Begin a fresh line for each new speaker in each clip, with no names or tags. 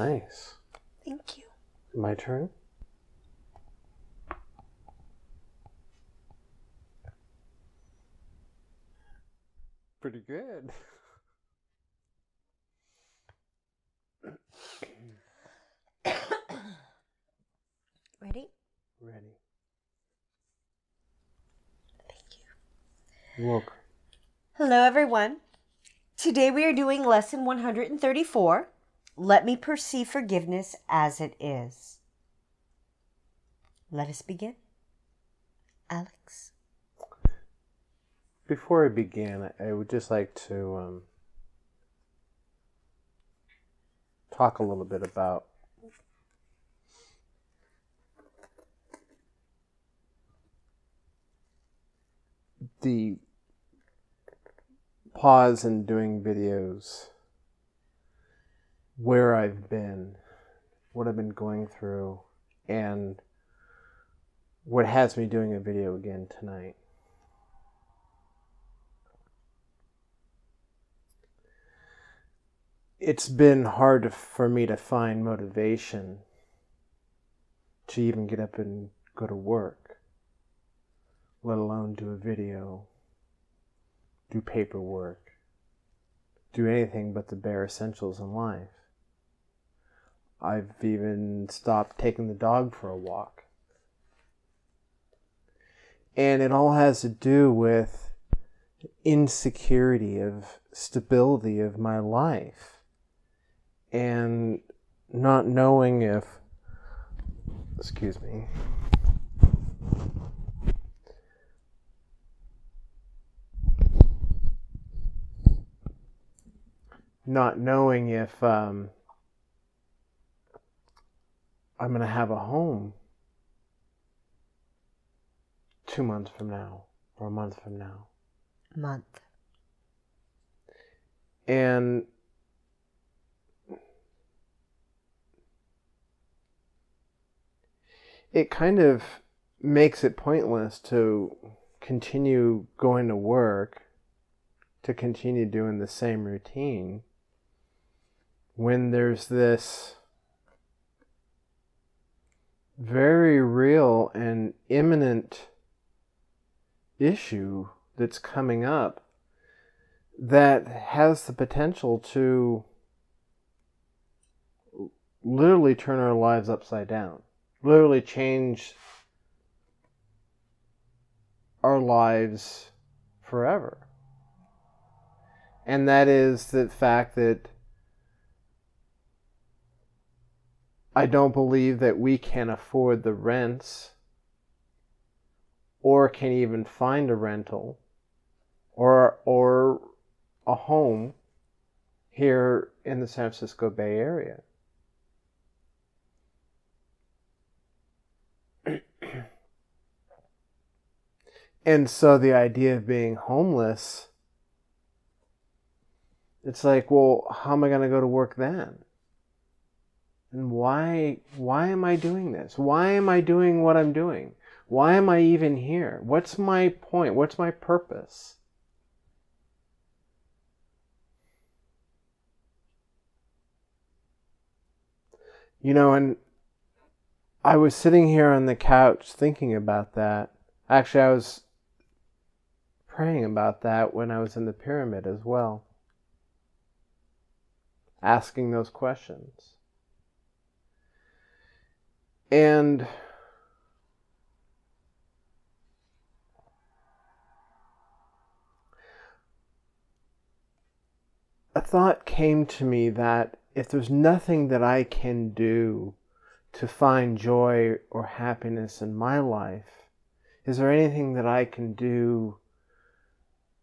Nice.
Thank you.
My turn? Pretty good.
Ready?
Ready.
Thank you.
You're welcome.
Hello, everyone. Today we are doing lesson 134. Let me perceive forgiveness as it is. Let us begin. Alex.
Before I begin, I would just like to talk a little bit about the pause in doing videos, where I've been, what I've been going through, and what has me doing a video again tonight. It's been hard for me to find motivation to even get up and go to work, let alone do a video, do paperwork, do anything but the bare essentials in life. I've even stopped taking the dog for a walk. And it all has to do with insecurity of stability of my life and not knowing if, not knowing if I'm going to have a home 2 months from now or a month from now.
Month.
And it kind of makes it pointless to continue going to work, to continue doing the same routine, when there's this very real and imminent issue that's coming up that has the potential to literally turn our lives upside down, literally change our lives forever. And that is the fact that I don't believe that we can afford the rents or can even find a rental or a home here in the San Francisco Bay Area. And so the idea of being homeless, it's like, well, how am I going to go to work then? And why am I doing this? Why am I doing what I'm doing? Why am I even here? What's my point? What's my purpose? You know, and I was sitting here on the couch thinking about that. Actually, I was praying about that when I was in the pyramid as well. Asking those questions. And a thought came to me that if there's nothing that I can do to find joy or happiness in my life, is there anything that I can do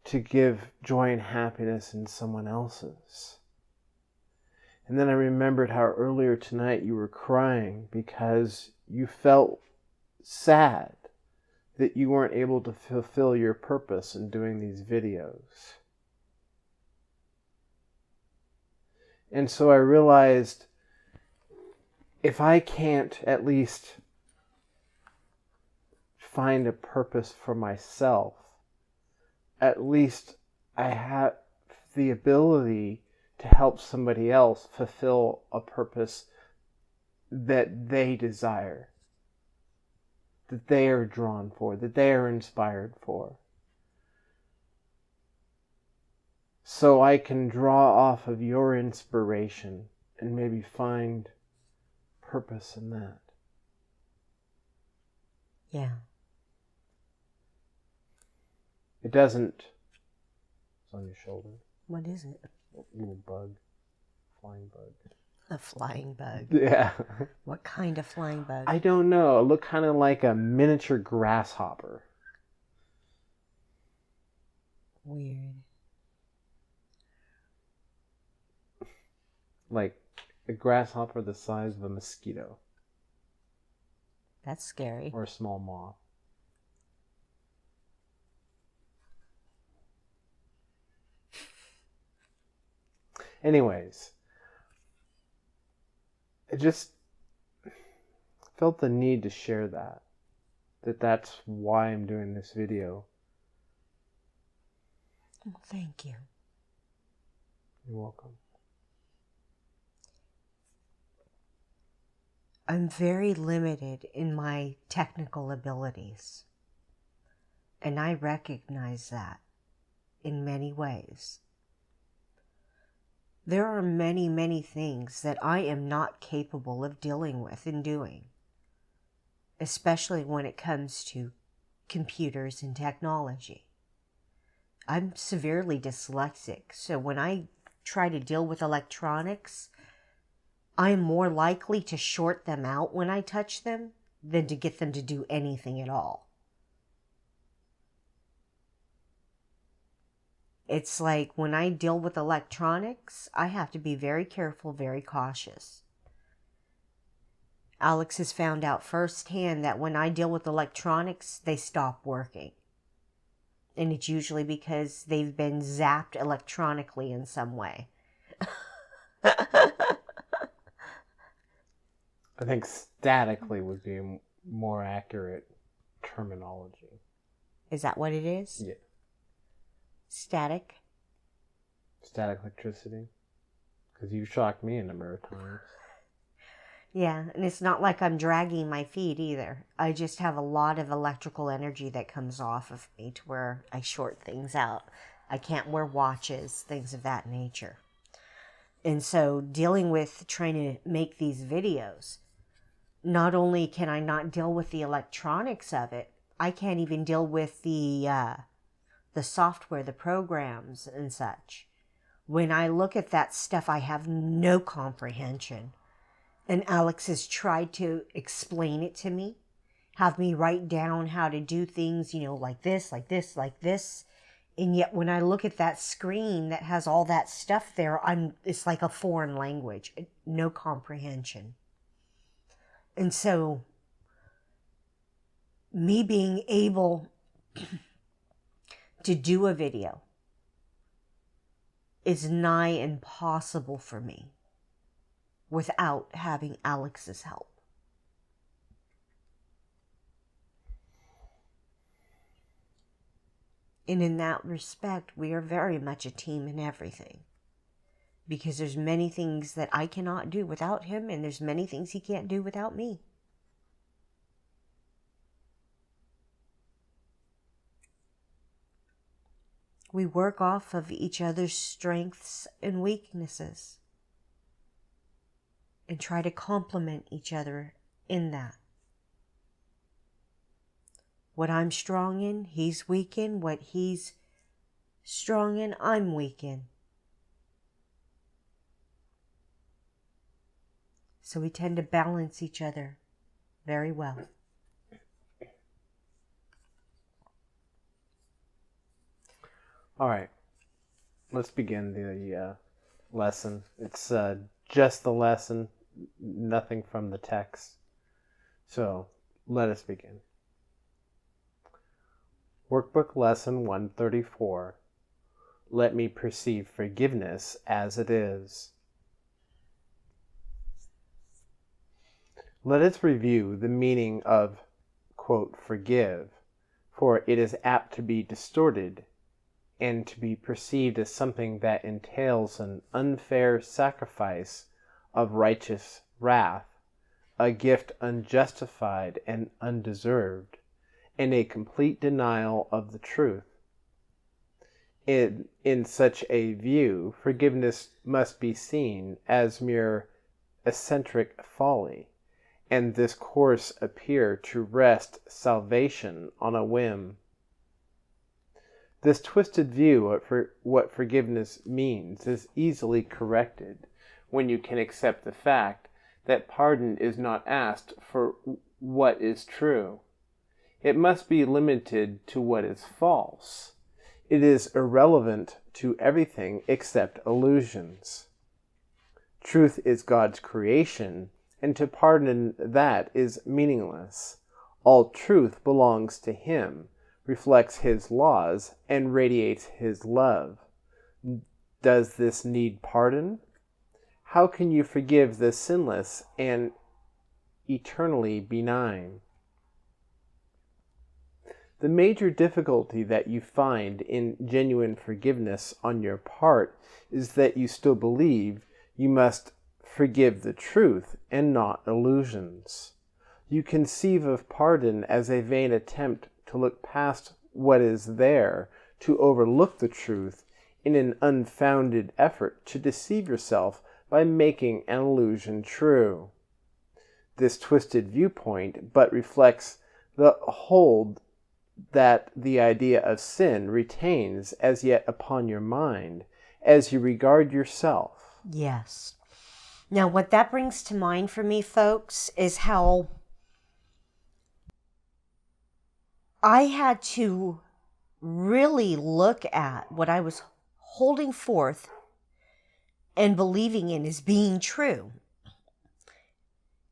to give joy and happiness in someone else's? And then I remembered how earlier tonight you were crying because you felt sad that you weren't able to fulfill your purpose in doing these videos. And so I realized, if I can't at least find a purpose for myself, at least I have the ability to help somebody else fulfill a purpose that they desire, that they are drawn for, that they are inspired for. So I can draw off of your inspiration and maybe find purpose in that.
Yeah.
It doesn't... It's on your shoulder.
What is it?
A little bug. Flying bug.
A flying bug.
Yeah.
What kind of flying bug?
I don't know. It looked kind of like a miniature grasshopper.
Weird.
Like a grasshopper the size of a mosquito.
That's scary.
Or a small moth. Anyways, I just felt the need to share that. That's why I'm doing this video.
Oh, thank you.
You're welcome.
I'm very limited in my technical abilities. And I recognize that in many ways. There are many, many things that I am not capable of dealing with and doing, especially when it comes to computers and technology. I'm severely dyslexic, so when I try to deal with electronics, I'm more likely to short them out when I touch them than to get them to do anything at all. It's like when I deal with electronics, I have to be very careful, very cautious. Alex has found out firsthand that when I deal with electronics, they stop working. And it's usually because they've been zapped electronically in some way.
I think statically would be a more accurate terminology.
Is that what it is?
Yeah.
Static?
Static electricity. Because you've shocked me a number of times.
Yeah, and it's not like I'm dragging my feet either. I just have a lot of electrical energy that comes off of me to where I short things out. I can't wear watches, things of that nature. And so dealing with trying to make these videos, not only can I not deal with the electronics of it, I can't even deal with the software, the programs and such. When I look at that stuff, I have no comprehension. And Alex has tried to explain it to me, have me write down how to do things, like this, like this, like this. And yet when I look at that screen that has all that stuff there, it's like a foreign language, no comprehension. And so me being able to do a video is nigh impossible for me without having Alex's help. And in that respect, we are very much a team in everything. Because there's many things that I cannot do without him, and there's many things he can't do without me. We work off of each other's strengths and weaknesses and try to complement each other in that. What I'm strong in, he's weak in. What he's strong in, I'm weak in. So we tend to balance each other very well.
All right, let's begin the lesson. It's just the lesson, nothing from the text. So let us begin. Workbook Lesson 134. Let me perceive forgiveness as it is. Let us review the meaning of, quote, forgive, for it is apt to be distorted and to be perceived as something that entails an unfair sacrifice of righteous wrath a gift unjustified and undeserved, and a complete denial of the truth. In such a view, forgiveness must be seen as mere eccentric folly, and this course appear to rest salvation on a whim. This twisted view of what forgiveness means is easily corrected when you can accept the fact that pardon is not asked for what is true. It must be limited to what is false. It is irrelevant to everything except illusions. Truth is God's creation, and to pardon that is meaningless. All truth belongs to Him, reflects His laws, and radiates His love. Does this need pardon? How can you forgive the sinless and eternally benign? The major difficulty that you find in genuine forgiveness on your part is that you still believe you must forgive the truth and not illusions. You conceive of pardon as a vain attempt to look past what is there, to overlook the truth, in an unfounded effort to deceive yourself by making an illusion true. This twisted viewpoint but reflects the hold that the idea of sin retains as yet upon your mind as you regard yourself.
Yes. Now, what that brings to mind for me, folks, is how I had to really look at what I was holding forth and believing in as being true,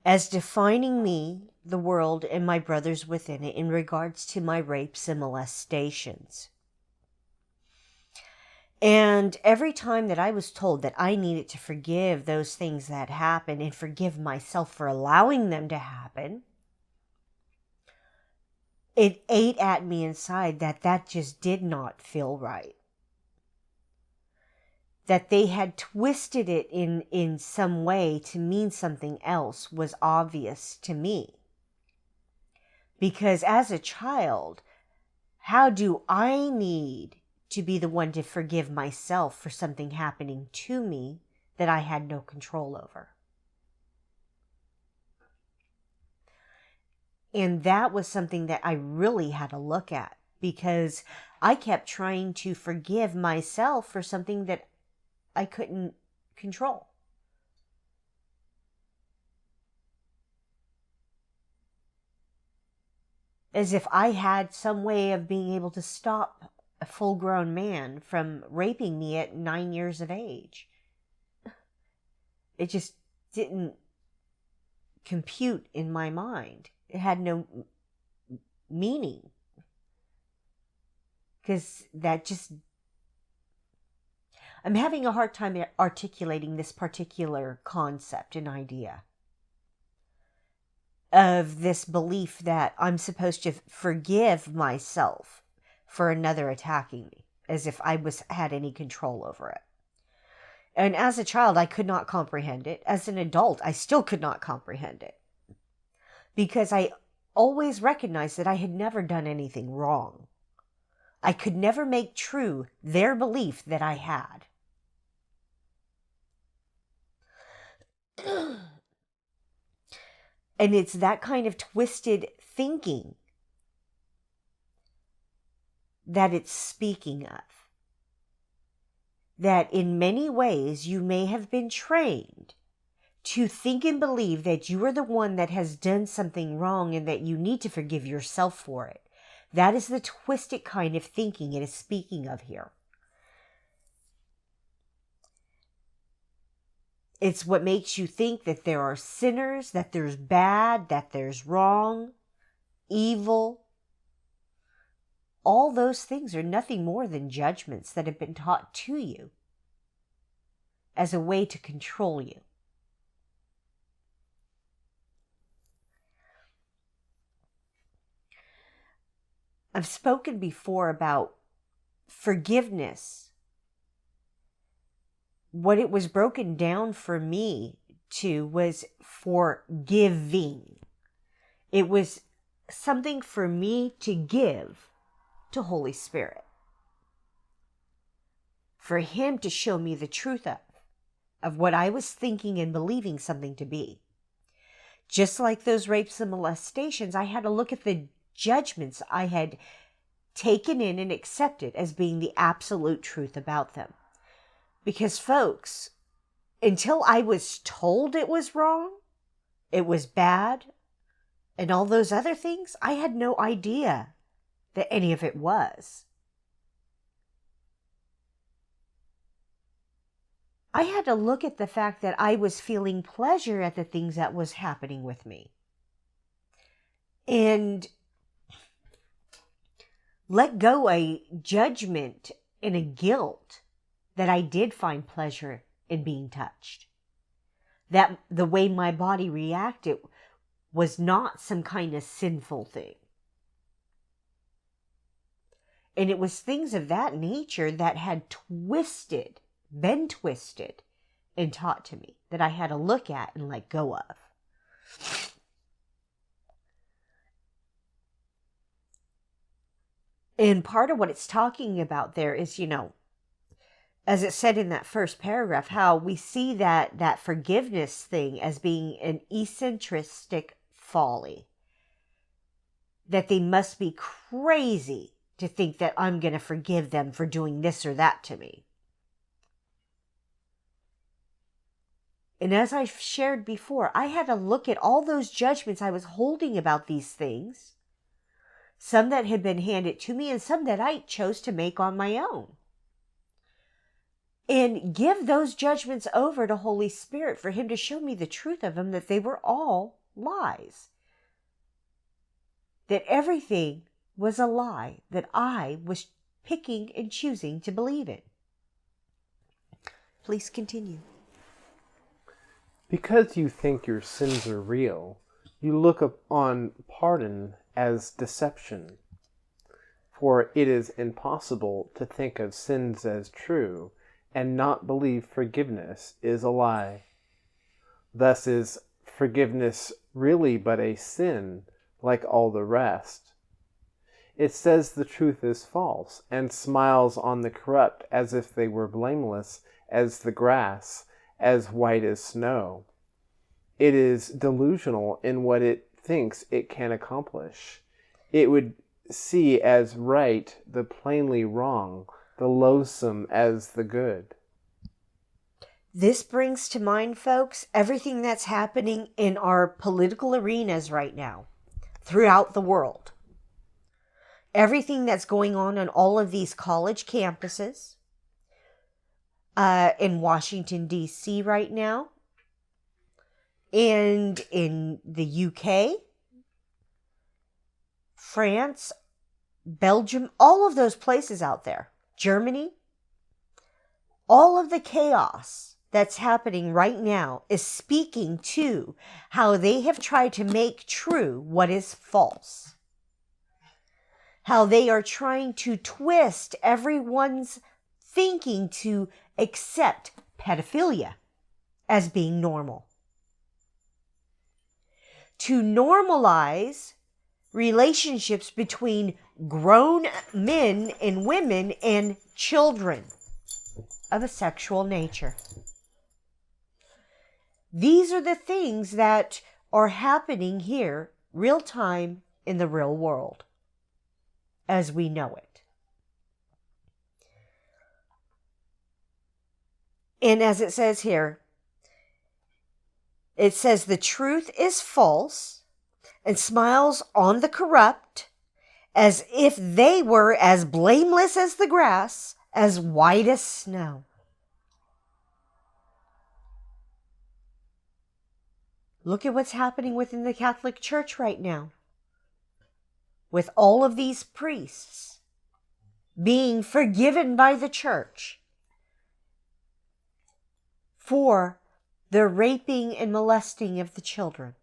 as defining me, the world, and my brothers within it in regards to my rapes and molestations. And every time that I was told that I needed to forgive those things that happened and forgive myself for allowing them to happen, it ate at me inside that just did not feel right. That they had twisted it in some way to mean something else was obvious to me. Because as a child, how do I need to be the one to forgive myself for something happening to me that I had no control over? And that was something that I really had to look at, because I kept trying to forgive myself for something that I couldn't control. As if I had some way of being able to stop a full-grown man from raping me at 9 years of age. It just didn't compute in my mind. It had no meaning. Because that just... I'm having a hard time articulating this particular concept and idea of this belief that I'm supposed to forgive myself for another attacking me, as if I had any control over it. And as a child, I could not comprehend it. As an adult, I still could not comprehend it, because I always recognized that I had never done anything wrong. I could never make true their belief that I had. And it's that kind of twisted thinking that it's speaking of. That in many ways you may have been trained to think and believe that you are the one that has done something wrong and that you need to forgive yourself for it. That is the twisted kind of thinking it is speaking of here. It's what makes you think that there are sinners, that there's bad, that there's wrong, evil. All those things are nothing more than judgments that have been taught to you as a way to control you. I've spoken before about forgiveness. What it was broken down for me to was forgiving. It was something for me to give to Holy Spirit. For Him to show me the truth of what I was thinking and believing something to be. Just like those rapes and molestations, I had to look at the judgments I had taken in and accepted as being the absolute truth about them. Because folks, until I was told it was wrong, it was bad, and all those other things, I had no idea that any of it was. I had to look at the fact that I was feeling pleasure at the things that was happening with me. And let go a judgment and a guilt that I did find pleasure in being touched. That the way my body reacted was not some kind of sinful thing. And it was things of that nature that had been twisted and taught to me that I had to look at and let go of. And part of what it's talking about there is, as it said in that first paragraph, how we see that forgiveness thing as being an eccentric folly. That they must be crazy to think that I'm going to forgive them for doing this or that to me. And as I've shared before, I had to look at all those judgments I was holding about these things. Some that had been handed to me and some that I chose to make on my own. And give those judgments over to Holy Spirit for Him to show me the truth of them, that they were all lies. That everything was a lie that I was picking and choosing to believe in. Please continue.
Because you think your sins are real, you look upon pardon as deception. For it is impossible to think of sins as true and not believe forgiveness is a lie. Thus is forgiveness really but a sin, like all the rest. It says the truth is false, and smiles on the corrupt as if they were blameless as the grass, as white as snow. It is delusional in what it thinks it can accomplish. It would see as right the plainly wrong, the loathsome as the good.
This brings to mind, folks, everything that's happening in our political arenas right now, throughout the world. Everything that's going on all of these college campuses, in Washington, D.C. right now, and in the UK, France, Belgium, all of those places out there, Germany, all of the chaos that's happening right now is speaking to how they have tried to make true what is false. How they are trying to twist everyone's thinking to accept pedophilia as being normal. To normalize relationships between grown men and women and children of a sexual nature. These are the things that are happening here, real time, in the real world, as we know it. And as it says here, it says the truth is false and smiles on the corrupt as if they were as blameless as the grass, as white as snow. Look at what's happening within the Catholic Church right now. With all of these priests being forgiven by the church for the raping and molesting of the children.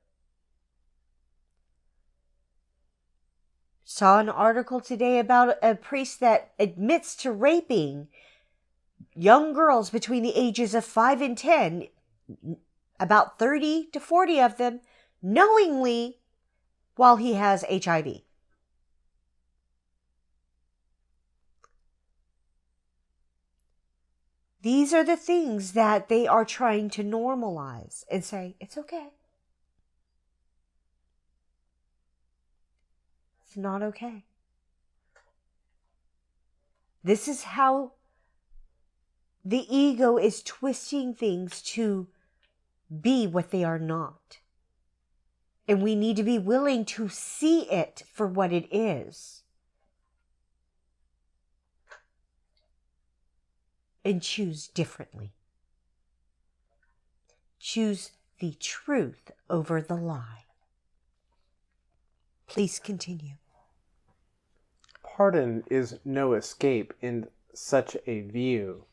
Saw an article today about a priest that admits to raping young girls between the ages of 5 and 10, about 30 to 40 of them, knowingly, while he has HIV. These are the things that they are trying to normalize and say, it's okay. It's not okay. This is how the ego is twisting things to be what they are not. And we need to be willing to see it for what it is. And choose differently. Choose the truth over the lie. Please continue.
Pardon is no escape in such a view.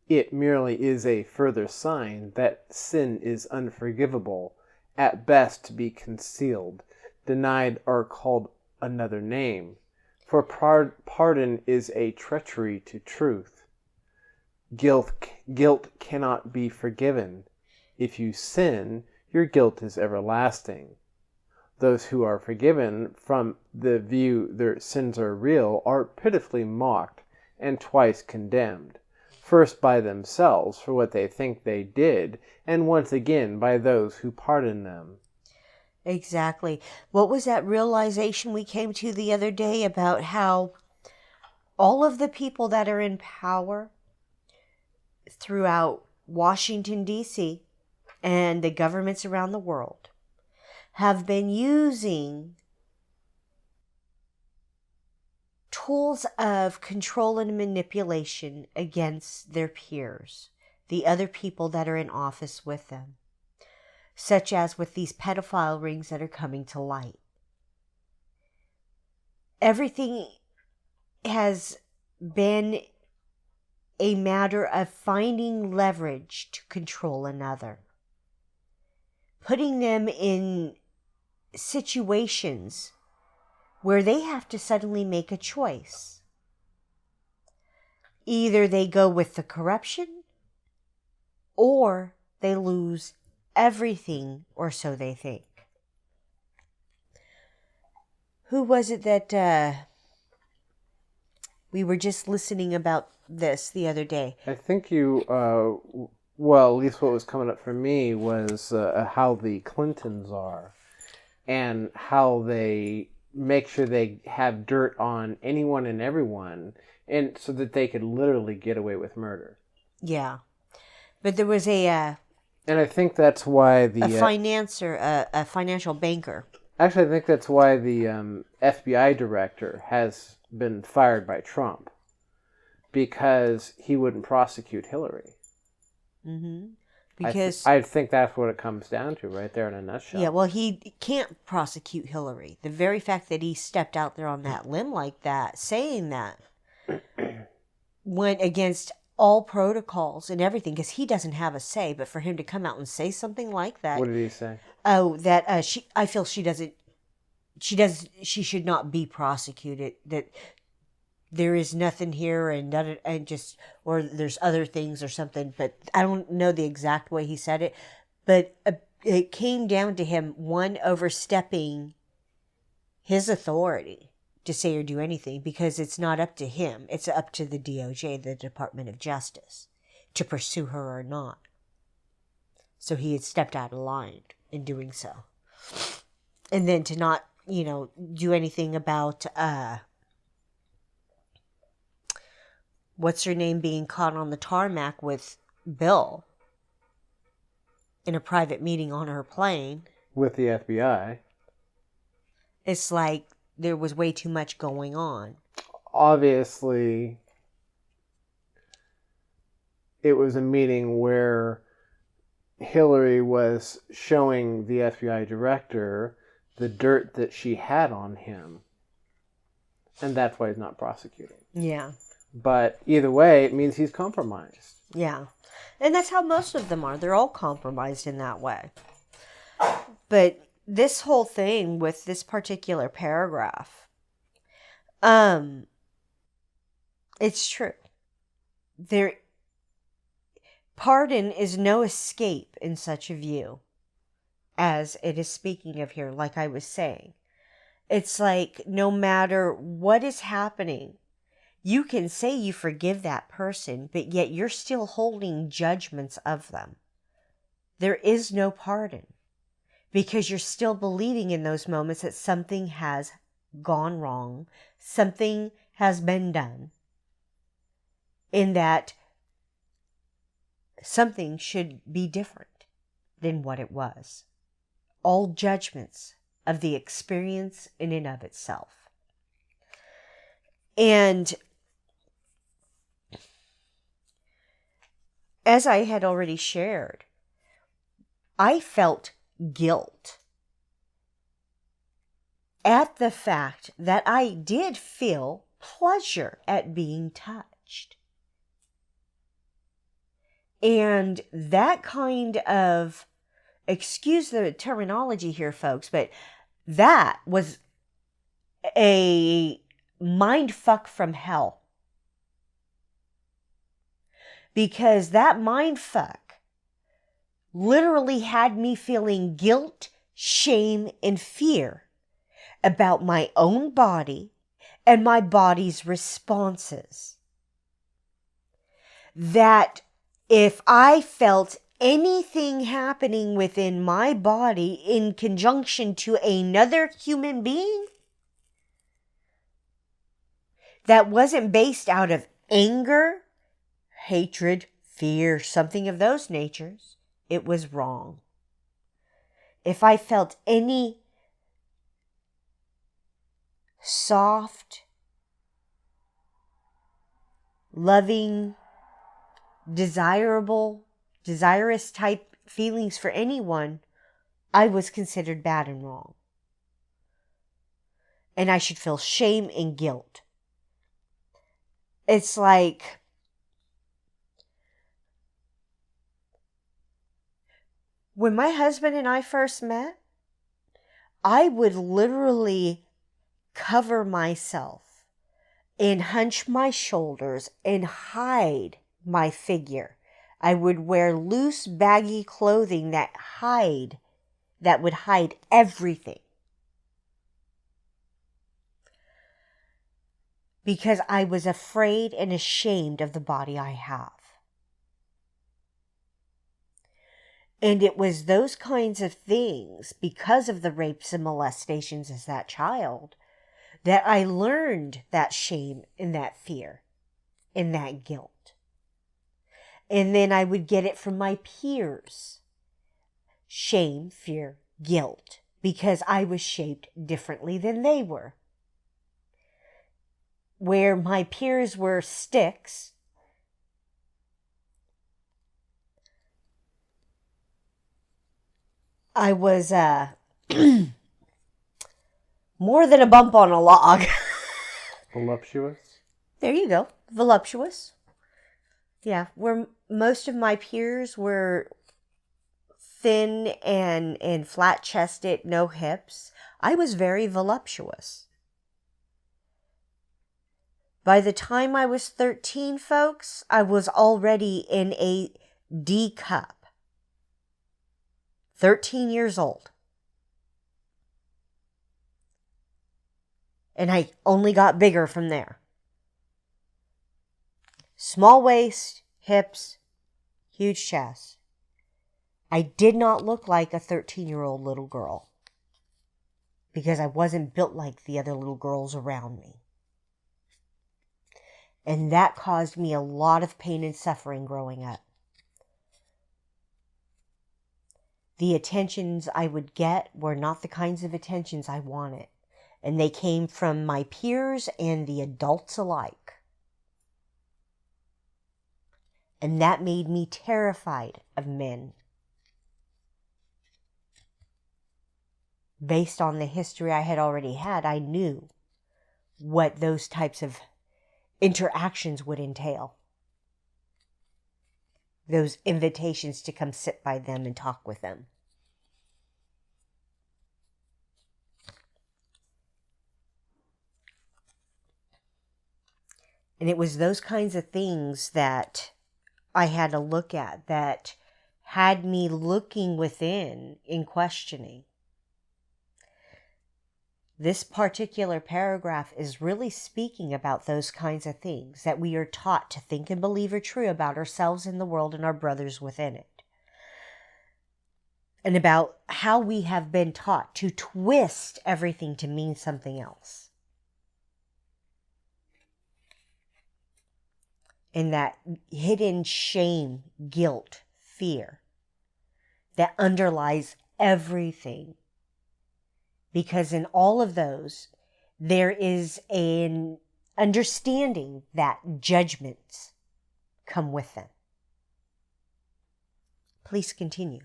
It merely is a further sign that sin is unforgivable, at best to be concealed, denied, or called another name. For pardon is a treachery to truth. Guilt cannot be forgiven. If you sin, your guilt is everlasting. Those who are forgiven from the view their sins are real are pitifully mocked and twice condemned. First by themselves for what they think they did, and once again by those who pardon them.
Exactly. What was that realization we came to the other day about how all of the people that are in power throughout Washington, D.C., and the governments around the world have been using tools of control and manipulation against their peers, the other people that are in office with them, such as with these pedophile rings that are coming to light. Everything has been a matter of finding leverage to control another, putting them in situations where they have to suddenly make a choice. Either they go with the corruption, or they lose everything, or so they think. Who was it that we were just listening about this the other day?
I think well, at least what was coming up for me was how the Clintons are, and how they make sure they have dirt on anyone and everyone, and so that they could literally get away with murder.
Yeah. But there was and
I think that's why
a financial banker.
Actually, I think that's why the FBI director has been fired by Trump, because he wouldn't prosecute Hillary.
Mm-hmm. Because
I think that's what it comes down to, right there in a nutshell.
Yeah, well, he can't prosecute Hillary. The very fact that he stepped out there on that limb like that, saying that, went against all protocols and everything, because he doesn't have a say. But for him to come out and say something like that,
What did he say?
Oh, that I feel she should not be prosecuted. That there is nothing here, and just, or there's other things or something, but I don't know the exact way he said it. But it came down to him, one, overstepping his authority to say or do anything, because it's not up to him. It's up to the DOJ, the Department of Justice, to pursue her or not. So he had stepped out of line in doing so. And then to not, do anything about what's her name being caught on the tarmac with Bill in a private meeting on her plane.
With the FBI.
It's like there was way too much going on.
Obviously, it was a meeting where Hillary was showing the FBI director the dirt that she had on him. And that's why he's not prosecuting.
Yeah.
But either way, it means he's compromised.
Yeah. And that's how most of them are. They're all compromised in that way. But this whole thing with this particular paragraph, it's true. Pardon is no escape in such a view as it is speaking of here, like I was saying. It's like no matter what is happening, you can say you forgive that person, but yet you're still holding judgments of them. There is no pardon because you're still believing in those moments that something has gone wrong, something has been done, in that something should be different than what it was. All judgments of the experience in and of itself. And as I had already shared, I felt guilt at the fact that I did feel pleasure at being touched. And that kind of, excuse the terminology here, folks, but that was a mind fuck from hell. Because that mind fuck literally had me feeling guilt, shame, and fear about my own body and my body's responses. That if I felt anything happening within my body in conjunction to another human being that wasn't based out of anger, hatred, fear, something of those natures, it was wrong. If I felt any soft, loving, desirous type feelings for anyone, I was considered bad and wrong. And I should feel shame and guilt. It's like, when my husband and I first met, I would literally cover myself and hunch my shoulders and hide my figure. I would wear loose, baggy clothing that would hide everything. Because I was afraid and ashamed of the body I have. And it was those kinds of things, because of the rapes and molestations as that child, that I learned that shame and that fear and that guilt. And then I would get it from my peers. Shame, fear, guilt, because I was shaped differently than they were. Where my peers were sticks, I was more than a bump on a log.
Voluptuous?
There you go. Voluptuous. Yeah, where most of my peers were thin and flat-chested, no hips, I was very voluptuous. By the time I was 13, folks, I was already in a D cup. 13 years old. And I only got bigger from there. Small waist, hips, huge chest. I did not look like a 13-year-old little girl. Because I wasn't built like the other little girls around me. And that caused me a lot of pain and suffering growing up. The attentions I would get were not the kinds of attentions I wanted. And they came from my peers and the adults alike. And that made me terrified of men. Based on the history I had already had, I knew what those types of interactions would entail. Those invitations to come sit by them and talk with them. And it was those kinds of things that I had to look at that had me looking within in questioning. This particular paragraph is really speaking about those kinds of things that we are taught to think and believe are true about ourselves and the world and our brothers within it. And about how we have been taught to twist everything to mean something else. And that hidden shame, guilt, fear that underlies everything. Because in all of those, there is an understanding that judgments come with them. Please continue.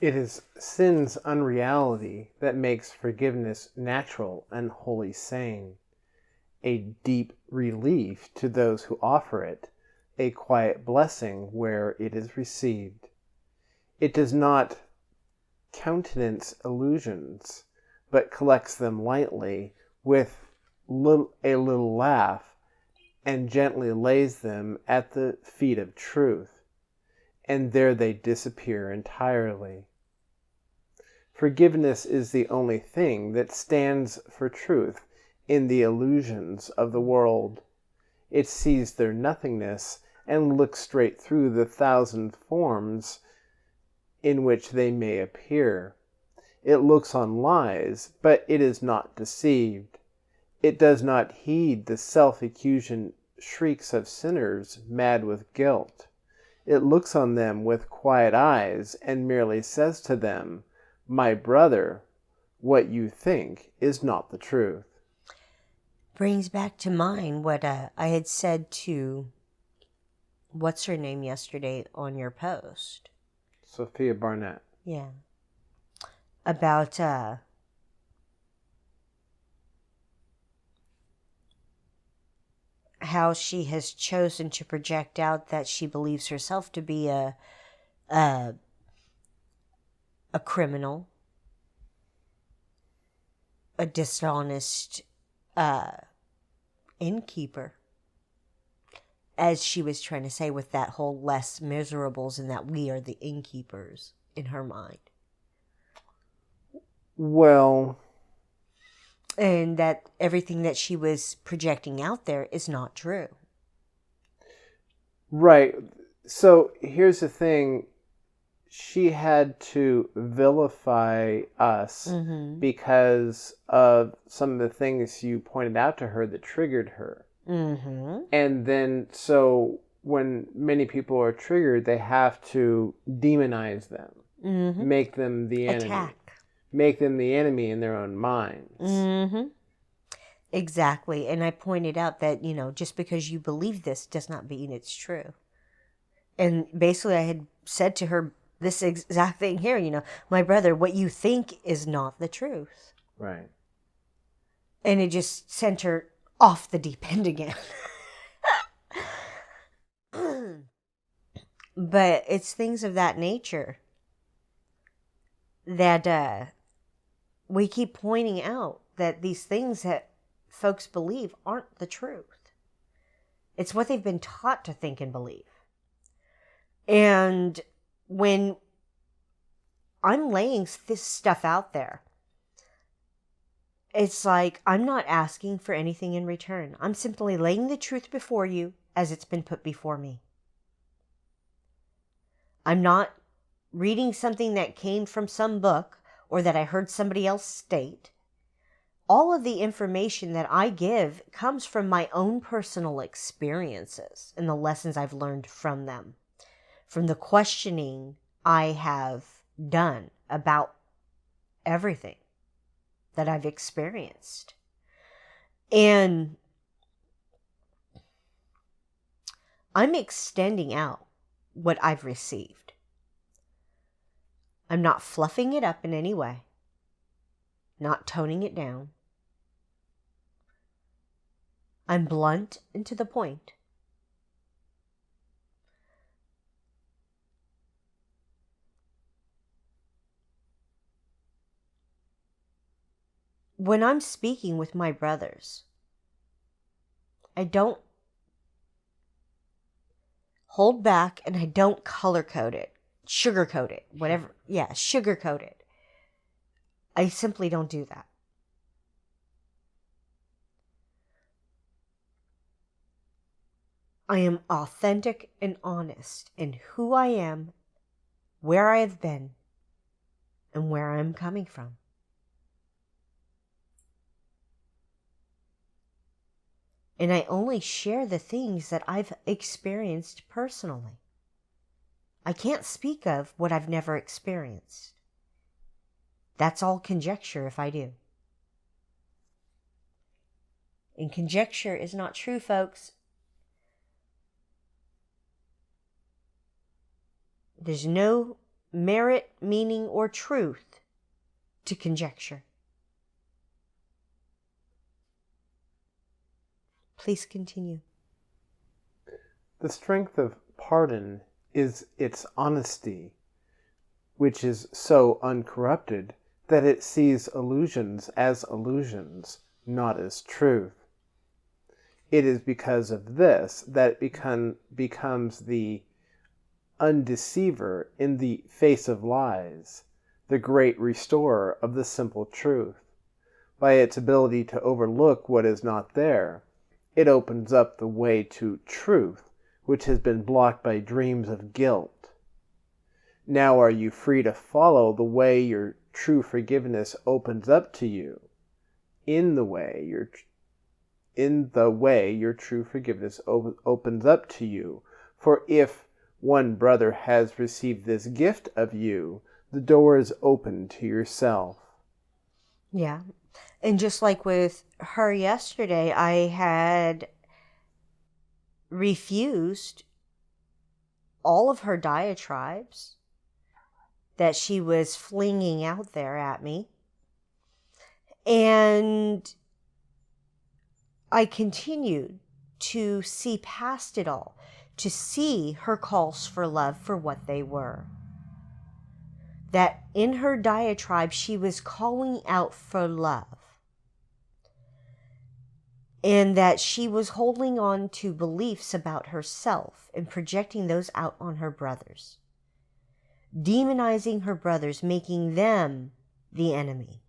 It is sin's unreality that makes forgiveness natural and wholly sane, a deep relief to those who offer it, a quiet blessing where it is received. It does not countenance illusions, but collects them lightly with a little laugh and gently lays them at the feet of truth, and there they disappear entirely. Forgiveness is the only thing that stands for truth in the illusions of the world. It sees their nothingness and looks straight through the thousand forms in which they may appear. It looks on lies, but it is not deceived. It does not heed the self-accusation shrieks of sinners mad with guilt. It looks on them with quiet eyes and merely says to them, "My brother, what you think is not the truth."
Brings back to mind what I had said to, what's her name yesterday on your post?
Sophia Barnett.
Yeah. About how she has chosen to project out that she believes herself to be a criminal, a dishonest innkeeper, as she was trying to say with that whole less miserables, and that we are the innkeepers in her mind.
Well,
and that everything that she was projecting out there is not true.
Right. So here's the thing. She had to vilify us because of some of the things you pointed out to her that triggered her. And then, so when many people are triggered, they have to demonize them, make them the enemy.
Attack.
Make them the enemy in their own minds.
Exactly. And I pointed out that, just because you believe this does not mean it's true. And basically I had said to her this exact thing here, my brother, what you think is not the truth.
Right.
And it just sent her off the deep end again. But it's things of that nature that we keep pointing out, that these things that folks believe aren't the truth. It's what they've been taught to think and believe. And when I'm laying this stuff out there, it's like I'm not asking for anything in return. I'm simply laying the truth before you as it's been put before me. I'm not reading something that came from some book or that I heard somebody else state. All of the information that I give comes from my own personal experiences and the lessons I've learned from them, from the questioning I have done about everything that I've experienced. And I'm extending out what I've received. I'm not fluffing it up in any way, not toning it down. I'm blunt and to the point. When I'm speaking with my brothers, I don't hold back and I don't color code it, sugarcoat it, whatever. Yeah, sugarcoat it. I simply don't do that. I am authentic and honest in who I am, where I have been, and where I'm coming from. And I only share the things that I've experienced personally. I can't speak of what I've never experienced. That's all conjecture if I do. And conjecture is not true, folks. There's no merit, meaning, or truth to conjecture. Please continue.
The strength of pardon is its honesty, which is so uncorrupted that it sees illusions as illusions, not as truth. It is because of this that it becomes the undeceiver in the face of lies, the great restorer of the simple truth. By its ability to overlook what is not there, it opens up the way to truth, which has been blocked by dreams of guilt. Now are you free to follow the way your true forgiveness opens up to you, in the way your true forgiveness opens up to you. For if one brother has received this gift of you, the door is open to yourself.
Yeah. And just like with her yesterday, I had refused all of her diatribes that she was flinging out there at me. And I continued to see past it all, to see her calls for love for what they were. That in her diatribe, she was calling out for love. And that she was holding on to beliefs about herself and projecting those out on her brothers. Demonizing her brothers, making them the enemy.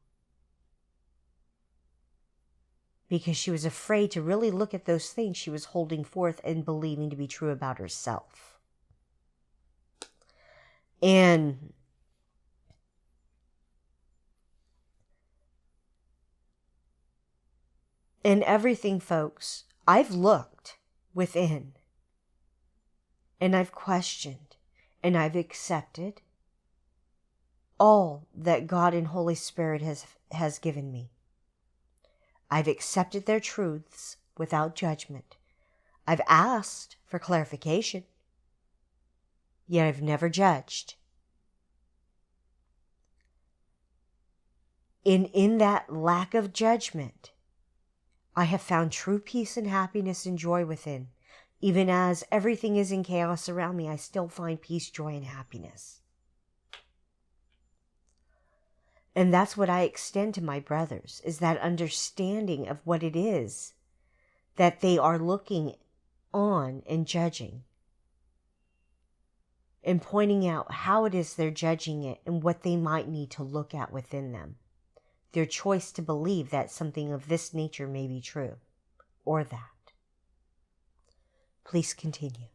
Because she was afraid to really look at those things she was holding forth and believing to be true about herself. And in everything, folks, I've looked within. And I've questioned. And I've accepted all that God and Holy Spirit has given me. I've accepted their truths without judgment. I've asked for clarification, yet I've never judged. And in that lack of judgment, I have found true peace and happiness and joy within. Even as everything is in chaos around me, I still find peace, joy, and happiness. And that's what I extend to my brothers, is that understanding of what it is that they are looking on and judging. And pointing out how it is they're judging it and what they might need to look at within them. Their choice to believe that something of this nature may be true, or that. Please continue.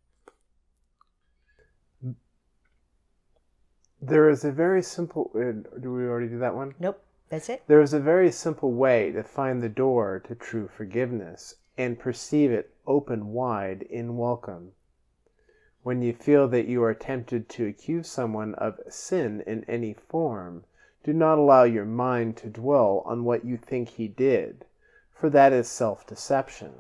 There is a very simple... do we already do that one?
Nope, that's it.
There is a very simple way to find the door to true forgiveness and perceive it open wide in welcome. When you feel that you are tempted to accuse someone of sin in any form, do not allow your mind to dwell on what you think he did, for that is self-deception.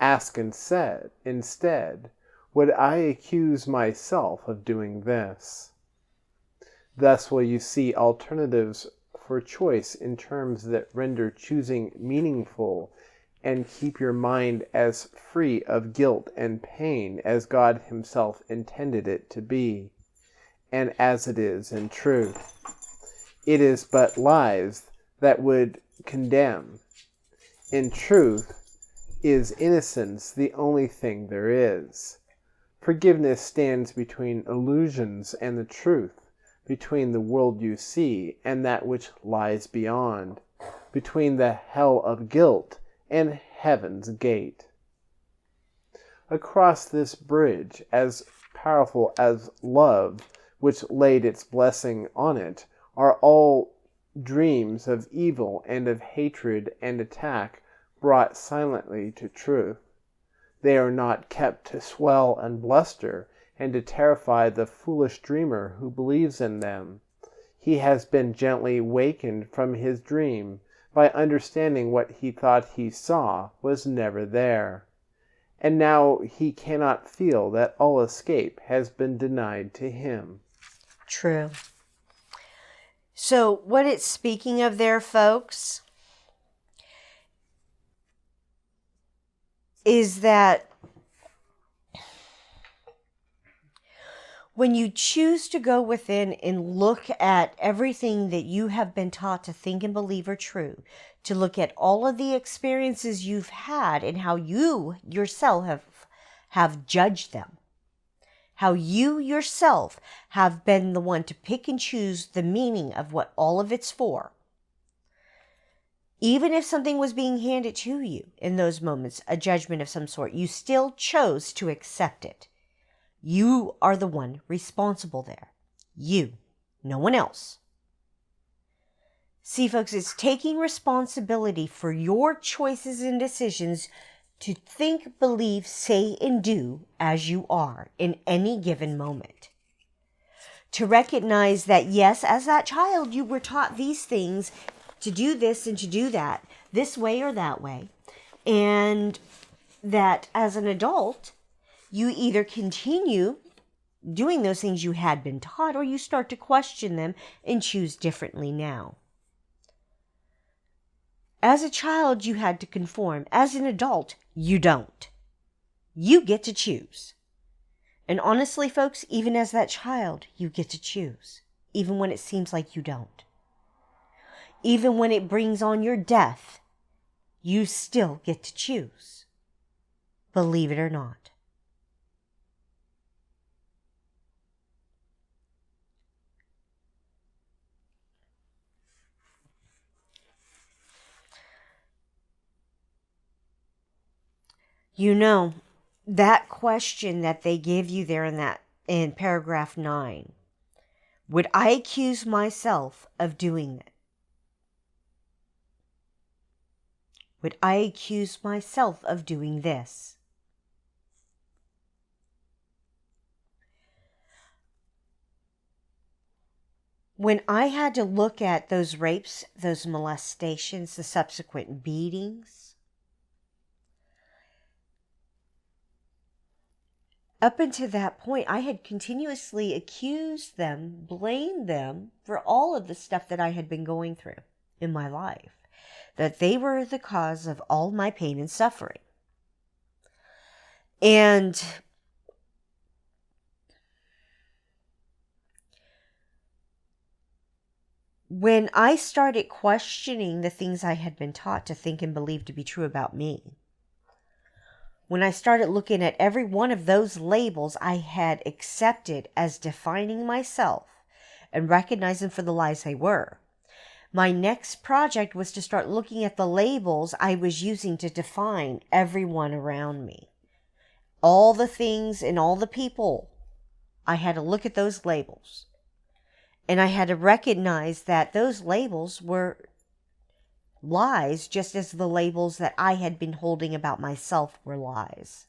Ask instead, would I accuse myself of doing this? Thus will you see alternatives for choice in terms that render choosing meaningful and keep your mind as free of guilt and pain as God himself intended it to be, and as it is in truth. It is but lies that would condemn. In truth, is innocence the only thing there is? Forgiveness stands between illusions and the truth, between the world you see and that which lies beyond, between the hell of guilt and heaven's gate. Across this bridge, as powerful as love, which laid its blessing on it, are all dreams of evil and of hatred and attack brought silently to truth. They are not kept to swell and bluster and to terrify the foolish dreamer who believes in them. He has been gently wakened from his dream by understanding what he thought he saw was never there. And now he cannot feel that all escape has been denied to him.
True. So what it's speaking of there, folks, is that when you choose to go within and look at everything that you have been taught to think and believe are true, to look at all of the experiences you've had and how you yourself have judged them, how you yourself have been the one to pick and choose the meaning of what all of it's for. Even if something was being handed to you in those moments, a judgment of some sort, you still chose to accept it. You are the one responsible there. You, no one else. See, folks, it's taking responsibility for your choices and decisions to think, believe, say, and do as you are in any given moment. To recognize that, yes, as that child, you were taught these things, to do this and to do that, this way or that way. And that as an adult, you either continue doing those things you had been taught, or you start to question them and choose differently now. As a child, you had to conform. As an adult, you don't. You get to choose. And honestly, folks, even as that child, you get to choose, even when it seems like you don't. Even when it brings on your death, you still get to choose. Believe it or not. You know, that question that they give you there in paragraph 9, would I accuse myself of doing that? Would I accuse myself of doing this? When I had to look at those rapes, those molestations, the subsequent beatings, up until that point, I had continuously accused them, blamed them for all of the stuff that I had been going through in my life. That they were the cause of all my pain and suffering. And when I started questioning the things I had been taught to think and believe to be true about me, when I started looking at every one of those labels I had accepted as defining myself and recognizing for the lies they were, my next project was to start looking at the labels I was using to define everyone around me. All the things and all the people, I had to look at those labels. And I had to recognize that those labels were lies, just as the labels that I had been holding about myself were lies.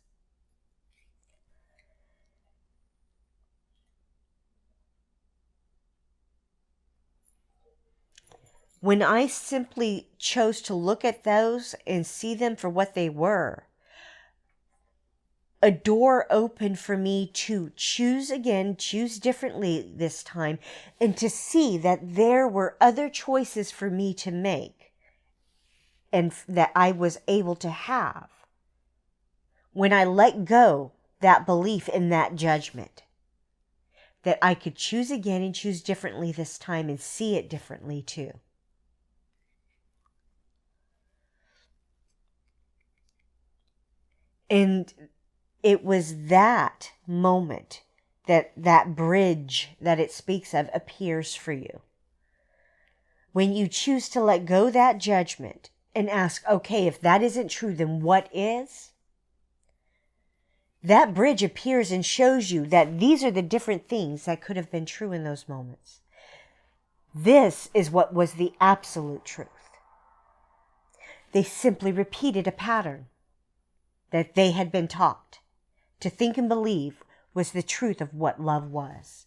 When I simply chose to look at those and see them for what they were, a door opened for me to choose again, choose differently this time, and to see that there were other choices for me to make and that I was able to have when I let go that belief in that judgment. That I could choose again and choose differently this time and see it differently too. And it was that moment that bridge that it speaks of appears for you. When you choose to let go that judgment and ask, okay, if that isn't true, then what is? That bridge appears and shows you that these are the different things that could have been true in those moments. This is what was the absolute truth. They simply repeated a pattern that they had been taught to think and believe was the truth of what love was.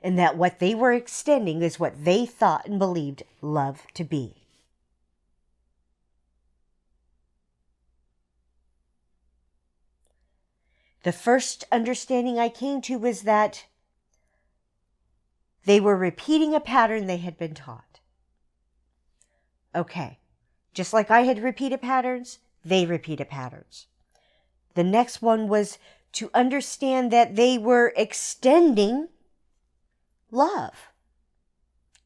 And that what they were extending is what they thought and believed love to be. The first understanding I came to was that they were repeating a pattern they had been taught. Okay, just like I had repeated patterns, they repeated patterns. The next one was to understand that they were extending love,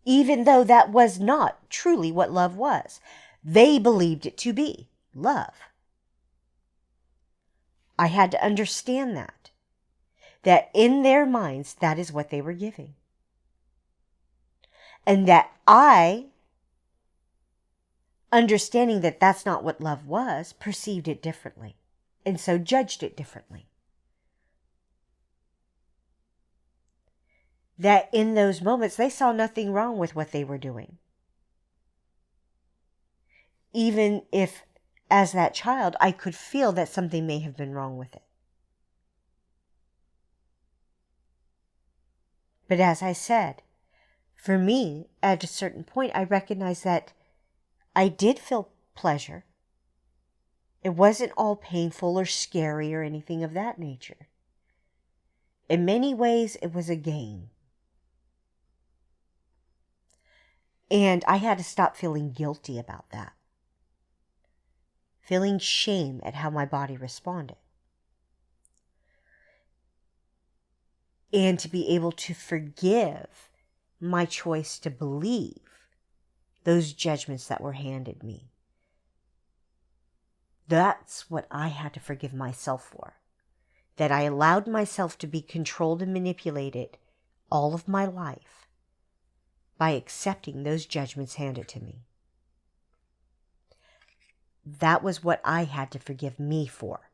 even though that was not truly what love was. They believed it to be love. I had to understand that in their minds, that is what they were giving. And that I, understanding that that's not what love was, perceived it differently, and so judged it differently. That in those moments, they saw nothing wrong with what they were doing. Even if, as that child, I could feel that something may have been wrong with it. But as I said, for me, at a certain point, I recognized that I did feel pleasure. It wasn't all painful or scary or anything of that nature. In many ways, it was a game. And I had to stop feeling guilty about that. Feeling shame at how my body responded. And to be able to forgive my choice to believe those judgments that were handed me. That's what I had to forgive myself for. That I allowed myself to be controlled and manipulated all of my life by accepting those judgments handed to me. That was what I had to forgive me for.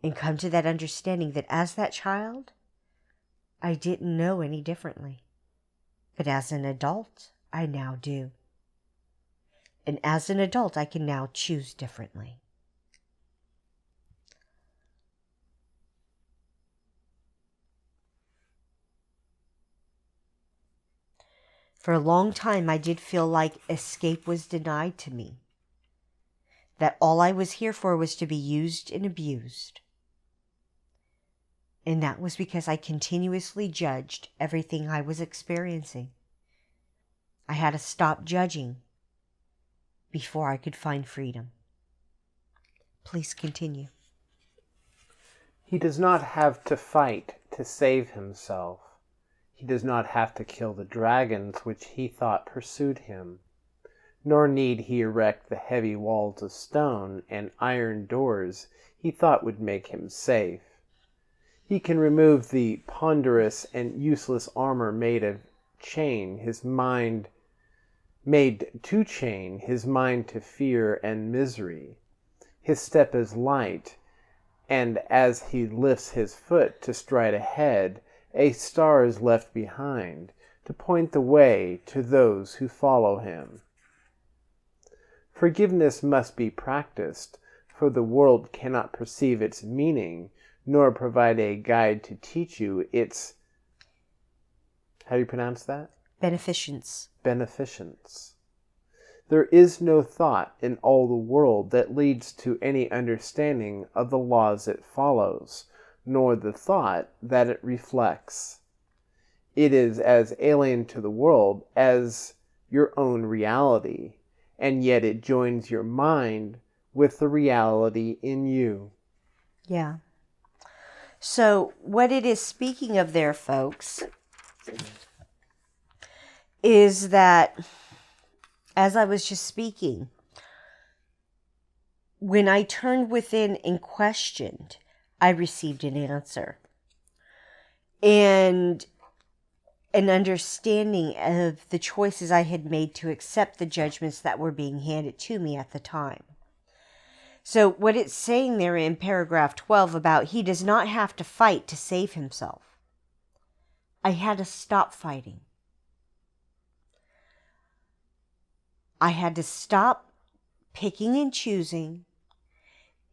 And come to that understanding that as that child, I didn't know any differently. But as an adult, I now do. And as an adult, I can now choose differently. For a long time, I did feel like escape was denied to me. That all I was here for was to be used and abused. And that was because I continuously judged everything I was experiencing. I had to stop judging before I could find freedom. Please continue.
He does not have to fight to save himself. He does not have to kill the dragons which he thought pursued him, nor need he erect the heavy walls of stone and iron doors he thought would make him safe. He can remove the ponderous and useless armor made to chain his mind to fear and misery. His step is light, and as he lifts his foot to stride ahead, a star is left behind to point the way to those who follow him. Forgiveness must be practiced, for the world cannot perceive its meaning, nor provide a guide to teach you its, how do you pronounce that?
Beneficence.
Beneficence. There is no thought in all the world that leads to any understanding of the laws it follows, nor the thought that it reflects. It is as alien to the world as your own reality, and yet it joins your mind with the reality in you.
Yeah. So what it is speaking of there, folks, is that, as I was just speaking, when I turned within and questioned, I received an answer. And an understanding of the choices I had made to accept the judgments that were being handed to me at the time. So what it's saying there in paragraph 12 about he does not have to fight to save himself. I had to stop fighting. I had to stop picking and choosing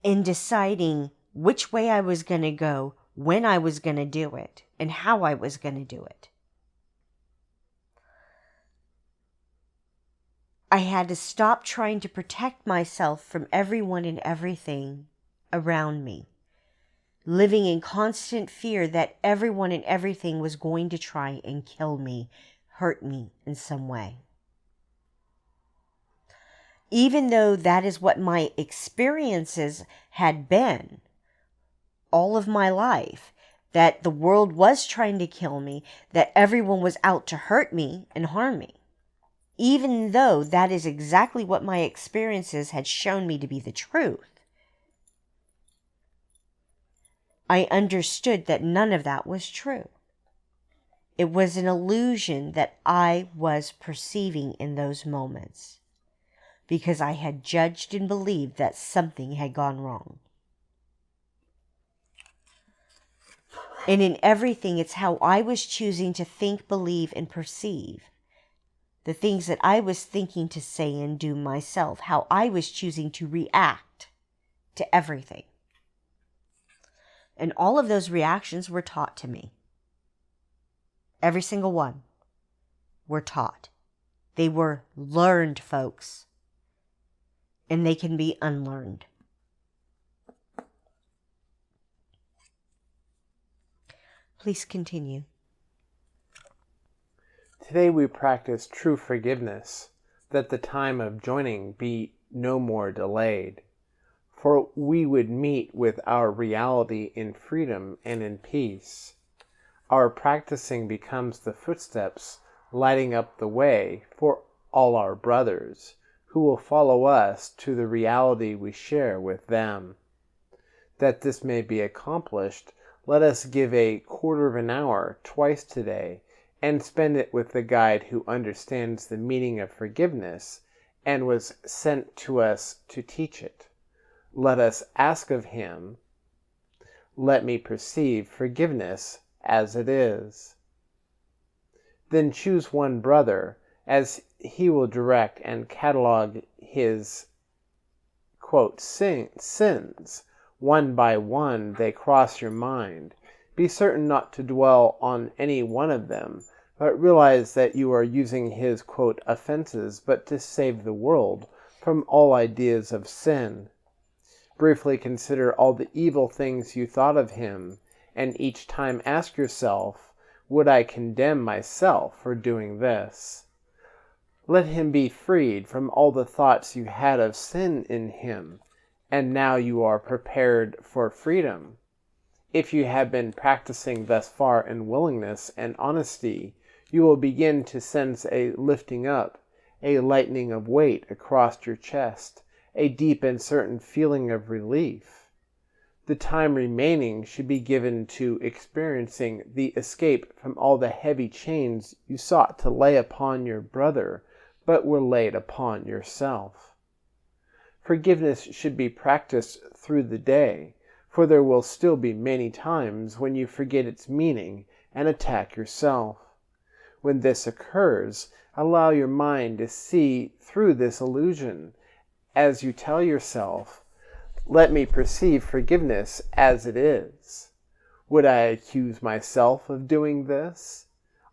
and deciding which way I was going to go, when I was going to do it, and how I was going to do it. I had to stop trying to protect myself from everyone and everything around me, living in constant fear that everyone and everything was going to try and kill me, hurt me in some way. Even though that is what my experiences had been all of my life, that the world was trying to kill me, that everyone was out to hurt me and harm me. Even though that is exactly what my experiences had shown me to be the truth, I understood that none of that was true. It was an illusion that I was perceiving in those moments because I had judged and believed that something had gone wrong. And in everything, it's how I was choosing to think, believe, and perceive. The things that I was thinking to say and do myself, how I was choosing to react to everything. And all of those reactions were taught to me. Every single one were taught. They were learned, folks. And they can be unlearned. Please continue.
Today we practice true forgiveness, that the time of joining be no more delayed. For we would meet with our reality in freedom and in peace. Our practicing becomes the footsteps lighting up the way for all our brothers, who will follow us to the reality we share with them. That this may be accomplished, let us give a quarter of an hour twice today, and spend it with the guide who understands the meaning of forgiveness and was sent to us to teach it. Let us ask of him, let me perceive forgiveness as it is. Then choose one brother, as he will direct and catalog his, quote, sins. One by one they cross your mind. Be certain not to dwell on any one of them, but realize that you are using his, quote, offenses but to save the world from all ideas of sin. Briefly consider all the evil things you thought of him, and each time ask yourself, would I condemn myself for doing this? Let him be freed from all the thoughts you had of sin in him, and now you are prepared for freedom. If you have been practicing thus far in willingness and honesty, you will begin to sense a lifting up, a lightening of weight across your chest, a deep and certain feeling of relief. The time remaining should be given to experiencing the escape from all the heavy chains you sought to lay upon your brother, but were laid upon yourself. Forgiveness should be practiced through the day, for there will still be many times when you forget its meaning and attack yourself. When this occurs, allow your mind to see through this illusion, as you tell yourself, let me perceive forgiveness as it is. Would I accuse myself of doing this?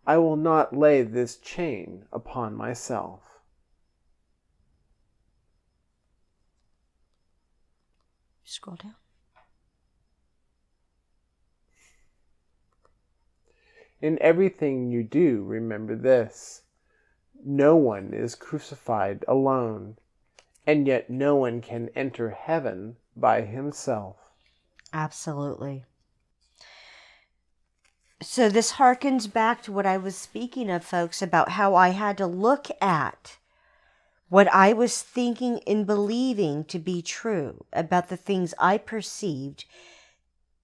I will not lay this chain upon myself.
Scroll down.
In everything you do, remember this. No one is crucified alone, and yet no one can enter heaven by himself.
Absolutely. So this harkens back to what I was speaking of, folks, about how I had to look at what I was thinking and believing to be true about the things I perceived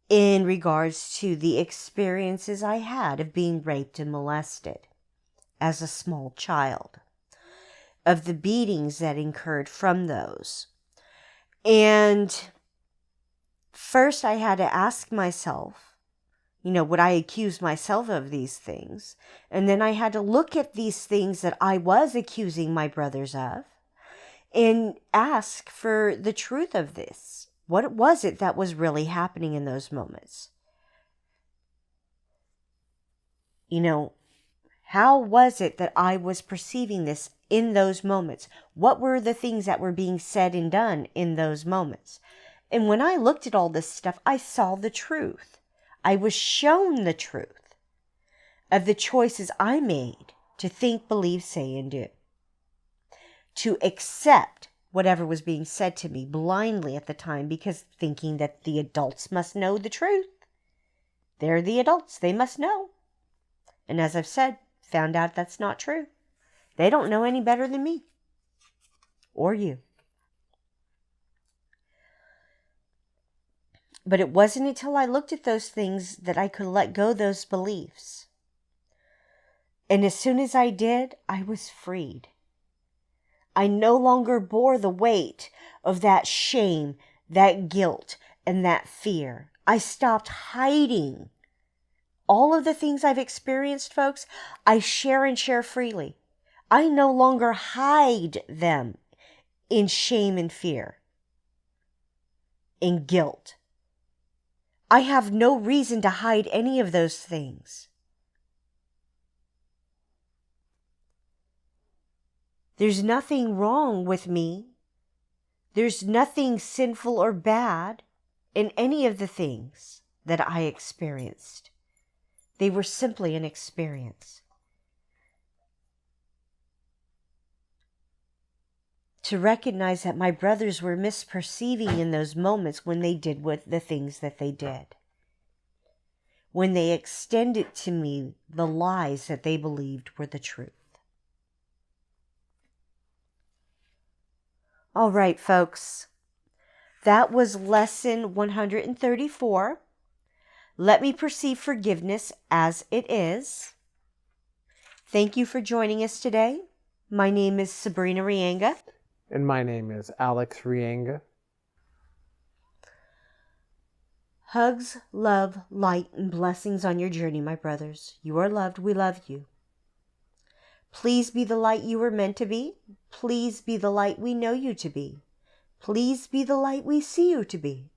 in regards to the experiences I had of being raped and molested as a small child, of the beatings that incurred from those. And first I had to ask myself, would I accuse myself of these things? And then I had to look at these things that I was accusing my brothers of and ask for the truth of this. What was it that was really happening in those moments? How was it that I was perceiving this in those moments? What were the things that were being said and done in those moments? And when I looked at all this stuff, I saw the truth. I was shown the truth of the choices I made to think, believe, say, and do. To accept whatever was being said to me blindly at the time, because thinking that the adults must know the truth. They're the adults. They must know. And as I've said, found out that's not true. They don't know any better than me or you. But it wasn't until I looked at those things that I could let go those beliefs. And as soon as I did, I was freed. I no longer bore the weight of that shame, that guilt, and that fear. I stopped hiding. All of the things I've experienced, folks, I share and share freely. I no longer hide them in shame and fear, in guilt. I have no reason to hide any of those things. There's nothing wrong with me. There's nothing sinful or bad in any of the things that I experienced. They were simply an experience. To recognize that my brothers were misperceiving in those moments when they did the things that they did. When they extended to me the lies that they believed were the truth. All right, folks. That was lesson 134. Let me perceive forgiveness as it is. Thank you for joining us today. My name is Sabrina Reyenga.
And my name is Alex Reyenga.
Hugs, love, light, and blessings on your journey, my brothers. You are loved. We love you. Please be the light you were meant to be. Please be the light we know you to be. Please be the light we see you to be.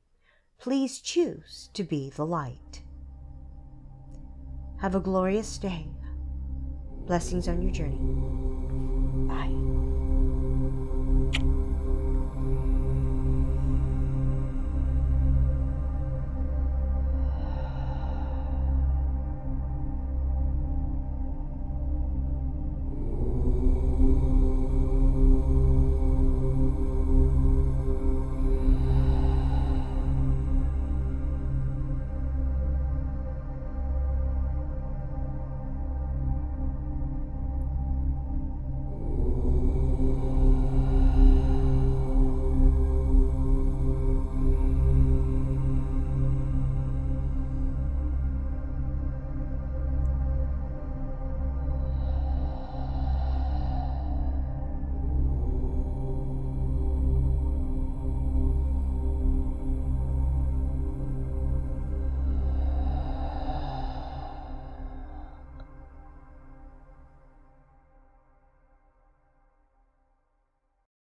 Please choose to be the light. Have a glorious day. Blessings on your journey.